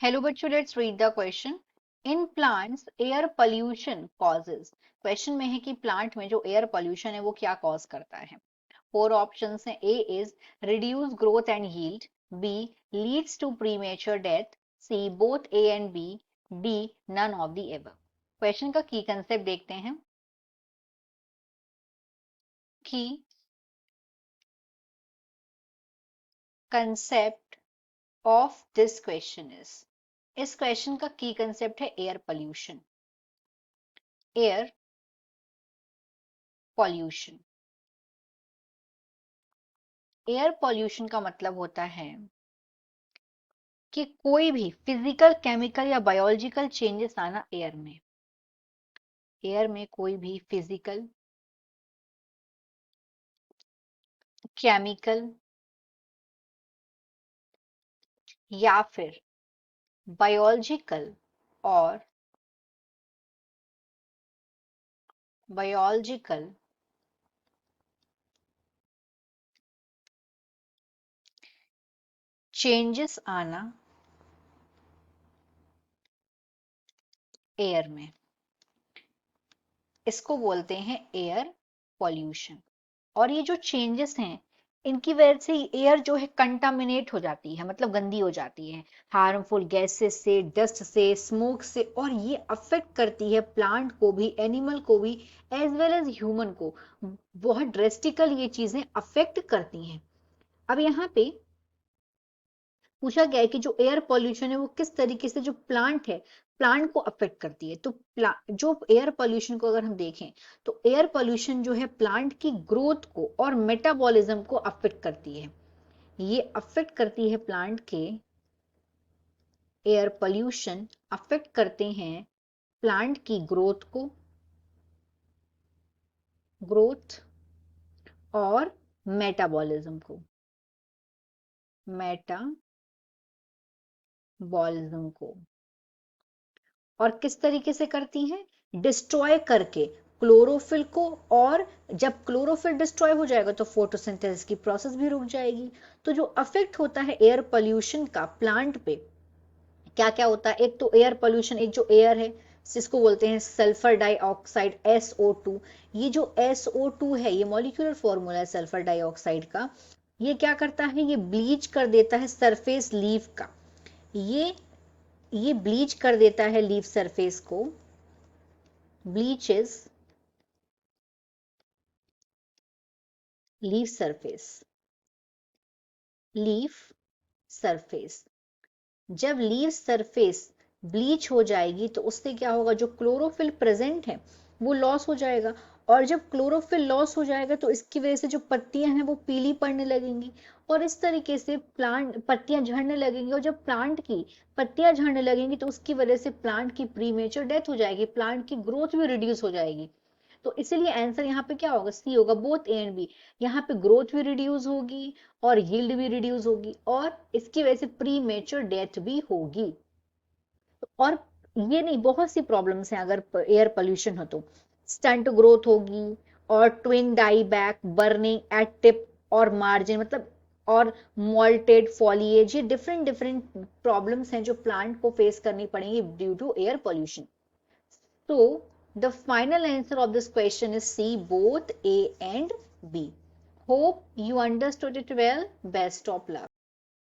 Hello बच्चों, let's read the question. In plants, air pollution causes. Question में है कि प्लांट में जो एयर पोल्यूशन है वो क्या कॉज करता है. फोर ऑप्शंस हैं. A is reduce growth and yield, B leads to premature death, C both A and B, D none of the above. Question का की कंसेप्ट देखते हैं. Key concept of this question इस question का key concept है air pollution. Air pollution. Air pollution का मतलब होता है कि कोई भी फिजिकल, केमिकल या बायोलॉजिकल चेंजेस आना एयर में. एयर में कोई भी फिजिकल, केमिकल या फिर बायोलॉजिकल और बायोलॉजिकल चेंजेस आना एयर में, इसको बोलते हैं एयर पॉल्यूशन. और ये जो चेंजेस हैं इनकी वजह से एयर जो है कंटामिनेट हो जाती है, मतलब गंदी हो जाती है हार्मफुल गैसेस से, डस्ट से, स्मोक से. और ये अफेक्ट करती है प्लांट को भी, एनिमल को भी, एज वेल एज ह्यूमन को. बहुत ड्रेस्टिकल ये चीजें अफेक्ट करती हैं. अब यहाँ पे पूछा गया है कि जो एयर पॉल्यूशन है वो किस तरीके से जो प्लांट है, प्लांट को अफेक्ट करती है. तो जो एयर पॉल्यूशन को अगर हम देखें तो एयर पॉल्यूशन जो है प्लांट की ग्रोथ को और मेटाबॉलिज्म को अफेक्ट करती है. ये अफेक्ट करती है प्लांट के, एयर पॉल्यूशन अफेक्ट करते हैं प्लांट की ग्रोथ और मेटाबॉलिज्म को, मेटाबॉलिज्म को. और किस तरीके से करती हैं? डिस्ट्रॉय करके क्लोरोफिल को. और जब क्लोरोफिल डिस्ट्रॉय हो जाएगा तो फोटोसिंथेसिस की प्रोसेस भी रुक जाएगी. तो जो अफेक्ट होता है एयर पोल्यूशन का प्लांट पे, क्या क्या होता है? एक तो एयर पोल्यूशन, एक जो एयर है जिसको बोलते हैं सल्फर डाइऑक्साइड, SO2. ये जो SO2 है ये मॉलिक्यूलर फॉर्मूला है सल्फर डाइऑक्साइड का. ये क्या करता है? ये ब्लीच कर देता है सरफेस लीफ का. ये ब्लीच कर देता है लीफ सरफेस को. Bleaches leaf surface, leaf surface. जब लीफ सरफेस ब्लीच हो जाएगी तो उससे क्या होगा? जो क्लोरोफिल प्रेजेंट है वो लॉस हो जाएगा. और जब क्लोरोफिल लॉस हो जाएगा तो इसकी वजह से जो पत्तियां हैं वो पीली पड़ने लगेंगी. और इस तरीके से प्लांट पत्तियां झड़ने लगेंगी. और जब प्लांट की पत्तियां झड़ने लगेंगी तो उसकी वजह से प्लांट की प्रीमेच्योर डेथ हो जाएगी, प्लांट की ग्रोथ भी रिड्यूस हो जाएगी. तो इसीलिए आंसर यहाँ पे क्या होगा? सी होगा, बोथ ए एंड बी. यहाँ पे ग्रोथ भी रिड्यूस होगी और यील्ड भी रिड्यूस होगी और इसकी वजह से प्री मेच्योर डेथ भी होगी. और ये नहीं, बहुत सी प्रॉब्लम्स हैं अगर एयर पोल्यूशन हो तो. स्टंट ग्रोथ होगी और twin die back, burning at tip और मार्जिन, मतलब और मॉल्टेड फॉलिएज. ये डिफरेंट डिफरेंट प्रॉब्लम्स हैं जो प्लांट को फेस करनी पड़ेंगी due to air pollution. So, the final answer of this question is C, both A and B. Hope you understood it well. Best of luck.